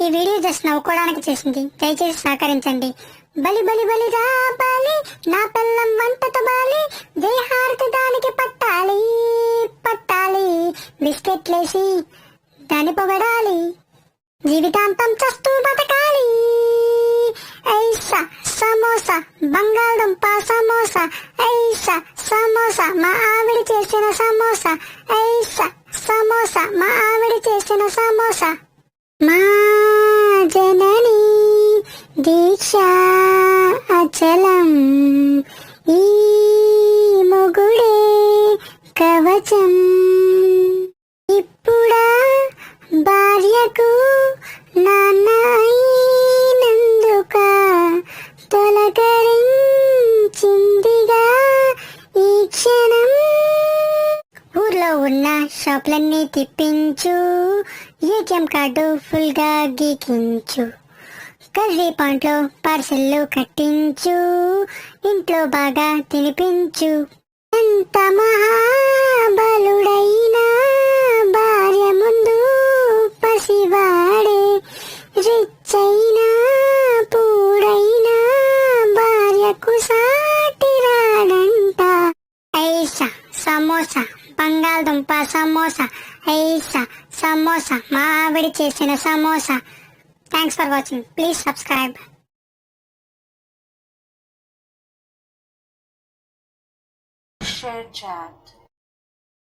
ఈ video just నవ్వుకోవడానికి చేసింది, దయచేసి సహకరించండి. బలి బలి బలి రా బాలి, నా పిల్లం వంటతో బాలి, దేహార్తి దానికి పట్టాలి పట్టాలి, బిస్కెట్లేసి దాన్ని పొగడాలి, జీవితాంతం చస్తూ బతకాలి. ఐసా సమోసా, బంగాళదుంప సమోసా, ఐసా సమోసా, మా ఆవిడ చేసిన సమోసా, ఐసా సమోసా, మా ఆవిడ చేసిన సమోసా. మా జనని దీక్ష అచలం, ఈ మొగుడే కవచం. ఇప్పుడా భార్యకు నాన్న అయినందుక తొలకరించిందిగా ఈ క్షణం. ఊర్లో ఉన్న షాపులన్నీ తిప్పించు, ఏటీఎం కార్డు ఫుల్ గా గీకించు, కర్రీ పాయింట్లో పార్సెల్లు కట్టించు, ఇంట్లో బాగా తినిపించు. ఎంత మహాబలుడైనా భార్య ముందు పసివాడే, రిచ్ అయినా పూడైనా భార్యకు సాటి రాడంట. ఐసా సమోసా, బంగాళదుంప సమోసా, ఐసా సమోసా, మా ఆవిడ చేసిన samosa. Thanks for watching. Please subscribe. Share chat.